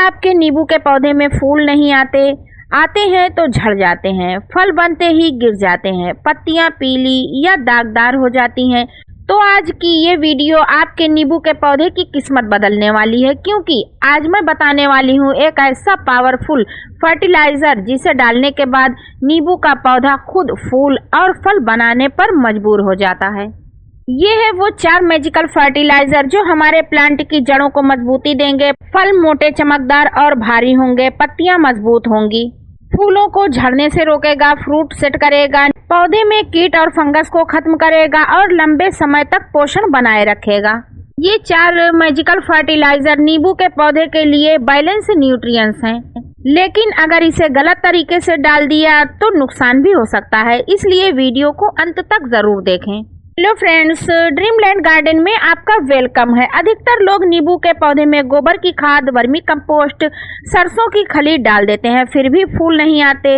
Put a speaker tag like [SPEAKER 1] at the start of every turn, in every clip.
[SPEAKER 1] आपके नींबू के पौधे में फूल नहीं आते हैं तो झड़ जाते हैं, फल बनते ही गिर जाते हैं, पत्तियां पीली या दागदार हो जाती हैं, तो आज की ये वीडियो आपके नींबू के पौधे की किस्मत बदलने वाली है, क्योंकि आज मैं बताने वाली हूँ एक ऐसा पावरफुल फर्टिलाइजर जिसे डालने के बाद नींबू का पौधा खुद फूल और फल बनाने पर मजबूर हो जाता है। ये है वो 4 मैजिकल फर्टिलाइजर जो हमारे प्लांट की जड़ों को मजबूती देंगे, फल मोटे चमकदार और भारी होंगे, पत्तियां मजबूत होंगी, फूलों को झड़ने से रोकेगा, फ्रूट सेट करेगा, पौधे में कीट और फंगस को खत्म करेगा और लंबे समय तक पोषण बनाए रखेगा। ये 4 मैजिकल फर्टिलाइजर नींबू के पौधे के लिए बैलेंस न्यूट्रिएंट्स हैं, लेकिन अगर इसे गलत तरीके से डाल दिया तो नुकसान भी हो सकता है, इसलिए वीडियो को अंत तक जरूर देखें। हेलो फ्रेंड्स, ड्रीमलैंड गार्डन में आपका वेलकम है। अधिकतर लोग नींबू के पौधे में गोबर की खाद, वर्मी कंपोस्ट, सरसों की खली डाल देते हैं, फिर भी फूल नहीं आते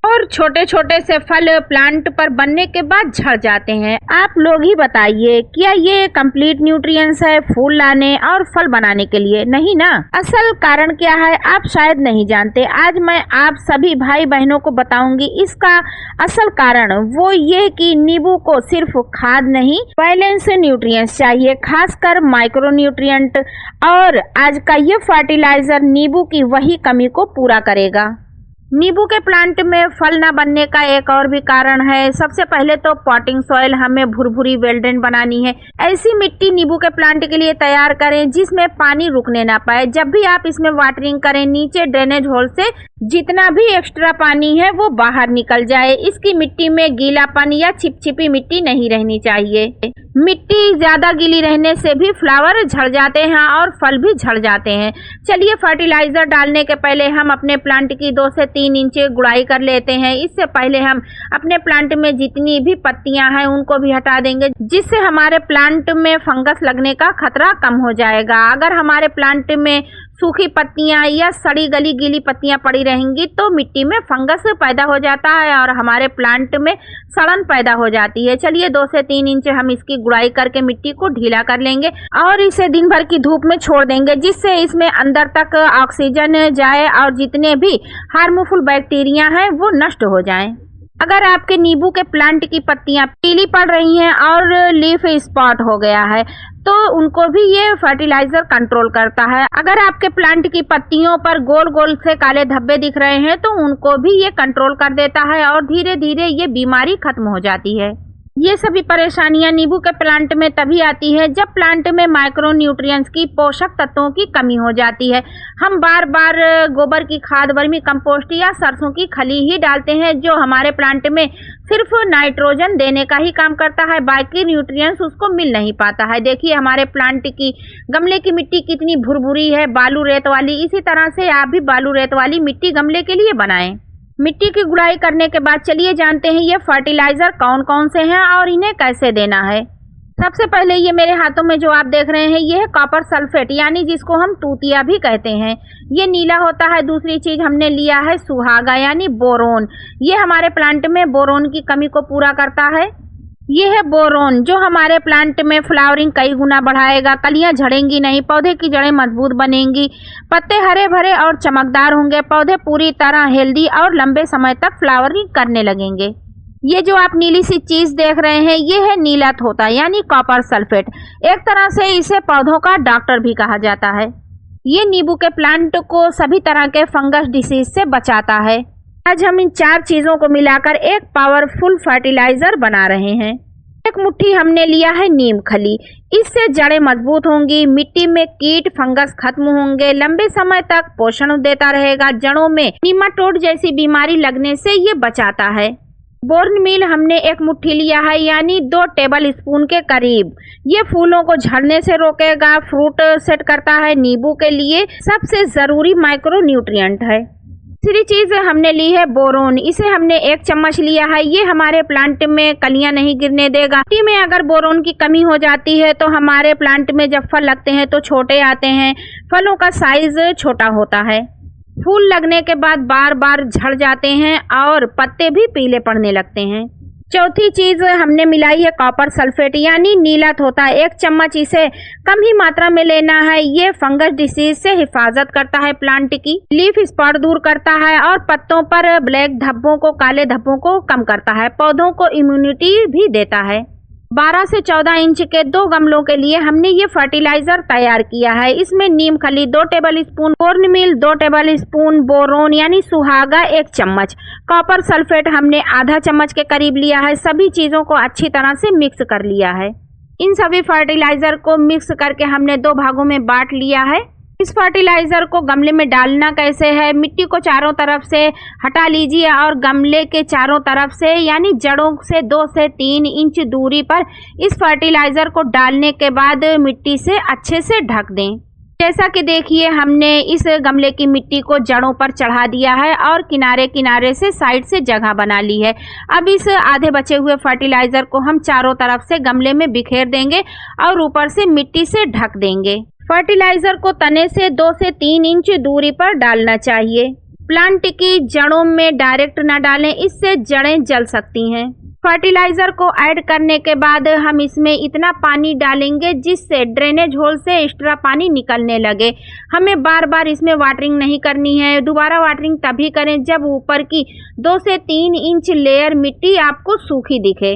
[SPEAKER 1] और छोटे छोटे से फल प्लांट पर बनने के बाद झड़ जाते हैं। आप लोग ही बताइए, क्या ये कंप्लीट न्यूट्रिएंट्स है फूल लाने और फल बनाने के लिए? नहीं ना। असल कारण क्या है आप शायद नहीं जानते। आज मैं आप सभी भाई बहनों को बताऊंगी इसका असल कारण। वो ये कि नींबू को सिर्फ खाद नहीं, बैलेंस न्यूट्रिएंट्स चाहिए, खासकर माइक्रो न्यूट्रिएंट, और आज का ये फर्टिलाइजर नींबू की वही कमी को पूरा करेगा। नींबू के प्लांट में फल न बनने का एक और भी कारण है। सबसे पहले तो पॉटिंग सॉइल हमें भुरभुरी वेल्डेन बनानी है। ऐसी मिट्टी नींबू के प्लांट के लिए तैयार करें जिसमें पानी रुकने ना पाए। जब भी आप इसमें वाटरिंग करें, नीचे ड्रेनेज होल से जितना भी एक्स्ट्रा पानी है वो बाहर निकल जाए। इसकी मिट्टी में गीलापन या चिपचिपी मिट्टी नहीं रहनी चाहिए। मिट्टी ज्यादा गीली रहने से भी फ्लावर झड़ जाते हैं और फल भी झड़ जाते हैं। चलिए, फर्टिलाइजर डालने के पहले हम अपने प्लांट की 2 से 3 इंच गुड़ाई कर लेते हैं। इससे पहले हम अपने प्लांट में जितनी भी पत्तियां हैं उनको भी हटा देंगे, जिससे हमारे प्लांट में फंगस लगने का खतरा कम हो जाएगा। अगर हमारे प्लांट में सूखी पत्तियां या सड़ी गली गीली पत्तियां पड़ी रहेंगी तो मिट्टी में फंगस पैदा हो जाता है और हमारे प्लांट में सड़न पैदा हो जाती है। चलिए, 2 से 3 इंच हम इसकी गुड़ाई करके मिट्टी को ढीला कर लेंगे और इसे दिन भर की धूप में छोड़ देंगे, जिससे इसमें अंदर तक ऑक्सीजन जाए और जितने भी हार्मफुल बैक्टीरिया हैं वो नष्ट हो जाएं। अगर आपके नींबू के प्लांट की पत्तियां पीली पड़ रही हैं और लीफ स्पॉट हो गया है तो उनको भी ये फर्टिलाइजर कंट्रोल करता है। अगर आपके प्लांट की पत्तियों पर गोल गोल से काले धब्बे दिख रहे हैं तो उनको भी ये कंट्रोल कर देता है और धीरे धीरे ये बीमारी खत्म हो जाती है। ये सभी परेशानियां नींबू के प्लांट में तभी आती है जब प्लांट में माइक्रो न्यूट्रिएंट्स की, पोषक तत्वों की कमी हो जाती है। हम बार बार गोबर की खाद, वर्मी कंपोस्ट या सरसों की खली ही डालते हैं जो हमारे प्लांट में सिर्फ नाइट्रोजन देने का ही काम करता है, बाकी न्यूट्रिएंट्स उसको मिल नहीं पाता है। देखिए हमारे प्लांट की गमले की मिट्टी कितनी भुरभुरी है, बालू रेत वाली। इसी तरह से आप भी बालू रेत वाली मिट्टी गमले के लिए बनाएं। मिट्टी की गुड़ाई करने के बाद चलिए जानते हैं ये फर्टिलाइजर कौन कौन से हैं और इन्हें कैसे देना है। सबसे पहले ये मेरे हाथों में जो आप देख रहे हैं ये है कॉपर सल्फेट, यानी जिसको हम तूतिया भी कहते हैं। ये नीला होता है। दूसरी चीज हमने लिया है सुहागा यानी बोरोन। ये हमारे प्लांट में बोरोन की कमी को पूरा करता है। ये है बोरोन जो हमारे प्लांट में फ्लावरिंग कई गुना बढ़ाएगा, कलियां झड़ेंगी नहीं, पौधे की जड़ें मजबूत बनेंगी, पत्ते हरे भरे और चमकदार होंगे, पौधे पूरी तरह हेल्दी और लंबे समय तक फ्लावरिंग करने लगेंगे। ये जो आप नीली सी चीज देख रहे हैं ये है नीला थोथा यानी कॉपर सल्फेट। एक तरह से इसे पौधों का डॉक्टर भी कहा जाता है। ये नींबू के प्लांट को सभी तरह के फंगस डिसीज से बचाता है। आज हम इन 4 चीजों को मिलाकर एक पावरफुल फर्टिलाइजर बना रहे हैं। एक मुट्ठी हमने लिया है नीम खली। इससे जड़ें मजबूत होंगी, मिट्टी में कीट फंगस खत्म होंगे, लंबे समय तक पोषण देता रहेगा, जड़ों में निमाटोड जैसी बीमारी लगने से ये बचाता है। बोर्न मील हमने एक मुट्ठी लिया है यानी 2 टेबल स्पून के करीब। ये फूलों को झड़ने से रोकेगा, फ्रूट सेट करता है। नींबू के लिए सबसे जरूरी माइक्रो न्यूट्रिएंट है। तीसरी चीज हमने ली है बोरोन। इसे हमने 1 चम्मच लिया है। ये हमारे प्लांट में कलियां नहीं गिरने देगा। मिट्टी में अगर बोरोन की कमी हो जाती है तो हमारे प्लांट में जब फल लगते हैं तो छोटे आते हैं, फलों का साइज छोटा होता है, फूल लगने के बाद बार बार झड़ जाते हैं और पत्ते भी पीले पड़ने लगते हैं। चौथी चीज हमने मिलाई है कॉपर सल्फेट यानी नीला तोता। 1 चम्मच इसे कम ही मात्रा में लेना है। ये फंगस डिसीज से हिफाजत करता है प्लांट की, लीफ स्पॉट दूर करता है और पत्तों पर ब्लैक धब्बों को, काले धब्बों को कम करता है। पौधों को इम्यूनिटी भी देता है। 12 से 14 इंच के 2 गमलों के लिए हमने ये फर्टिलाइजर तैयार किया है। इसमें नीम खली 2 tablespoon, bonemeal 2 tablespoon, boron यानी सुहागा 1 चम्मच, कॉपर सल्फेट हमने आधा चम्मच के करीब लिया है। सभी चीजों को अच्छी तरह से मिक्स कर लिया है। इन सभी फर्टिलाइजर को मिक्स करके हमने 2 भागों में बांट लिया है। इस फर्टिलाइजर को गमले में डालना कैसे है, मिट्टी को चारों तरफ से हटा लीजिए और गमले के चारों तरफ से यानी जड़ों से 2 से 3 इंच दूरी पर इस फर्टिलाइजर को डालने के बाद मिट्टी से अच्छे से ढक दें। जैसा कि देखिए हमने इस गमले की मिट्टी को जड़ों पर चढ़ा दिया है और किनारे किनारे से साइड से जगह बना ली है। अब इस आधे बचे हुए फर्टिलाइजर को हम चारों तरफ से गमले में बिखेर देंगे और ऊपर से मिट्टी से ढक देंगे। फर्टिलाइजर को तने से 2 से 3 इंच दूरी पर डालना चाहिए। प्लांट की जड़ों में डायरेक्ट ना डालें, इससे जड़ें जल सकती हैं। फर्टिलाइजर को ऐड करने के बाद हम इसमें इतना पानी डालेंगे जिससे ड्रेनेज होल से एक्स्ट्रा पानी निकलने लगे। हमें बार बार इसमें वाटरिंग नहीं करनी है। दोबारा वाटरिंग तभी करें जब ऊपर की 2 से 3 इंच लेयर मिट्टी आपको सूखी दिखे।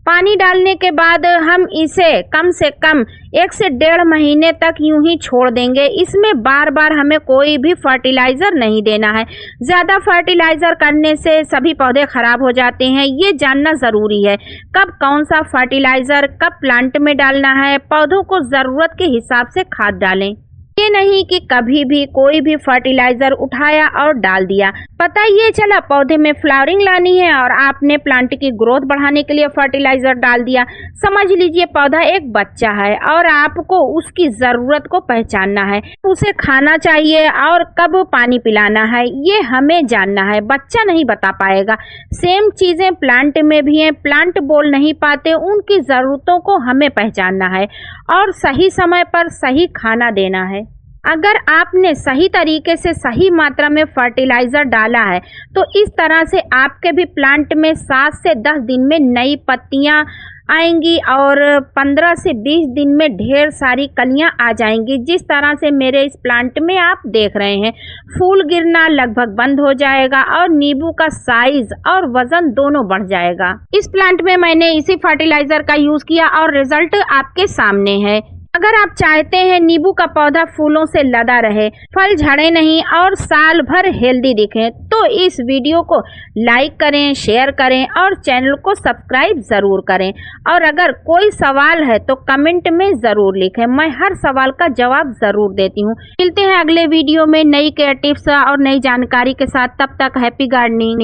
[SPEAKER 1] पानी डालने के बाद हम इसे कम से कम 1 से 1.5 महीने तक यूं ही छोड़ देंगे। इसमें बार बार हमें कोई भी फर्टिलाइजर नहीं देना है। ज़्यादा फर्टिलाइजर करने से सभी पौधे खराब हो जाते हैं। ये जानना ज़रूरी है कब कौन सा फर्टिलाइजर कब प्लांट में डालना है। पौधों को ज़रूरत के हिसाब से खाद डालें, ये नहीं कि कभी भी कोई भी फर्टिलाइजर उठाया और डाल दिया। पता ये चला पौधे में फ्लावरिंग लानी है और आपने प्लांट की ग्रोथ बढ़ाने के लिए फर्टिलाइजर डाल दिया। समझ लीजिए पौधा एक बच्चा है और आपको उसकी ज़रूरत को पहचानना है, उसे खाना चाहिए और कब पानी पिलाना है ये हमें जानना है। बच्चा नहीं बता पाएगा। सेम चीज़ें प्लांट में भी हैं। प्लांट बोल नहीं पाते, उनकी ज़रूरतों को हमें पहचानना है और सही समय पर सही खाना देना है। अगर आपने सही तरीके से सही मात्रा में फर्टिलाइजर डाला है तो इस तरह से आपके भी प्लांट में 7 से 10 दिन में नई पत्तियां आएंगी और 15 से 20 दिन में ढेर सारी कलियां आ जाएंगी। जिस तरह से मेरे इस प्लांट में आप देख रहे हैं, फूल गिरना लगभग बंद हो जाएगा और नींबू का साइज और वजन दोनों बढ़ जाएगा। इस प्लांट में मैंने इसी फर्टिलाइजर का यूज किया और रिजल्ट आपके सामने है। अगर आप चाहते हैं नींबू का पौधा फूलों से लदा रहे, फल झड़े नहीं और साल भर हेल्दी दिखे, तो इस वीडियो को लाइक करें, शेयर करें और चैनल को सब्सक्राइब ज़रूर करें। और अगर कोई सवाल है तो कमेंट में ज़रूर लिखें, मैं हर सवाल का जवाब ज़रूर देती हूँ। मिलते हैं अगले वीडियो में नई केयर टिप्स और नई जानकारी के साथ। तब तक हैप्पी गार्डनिंग।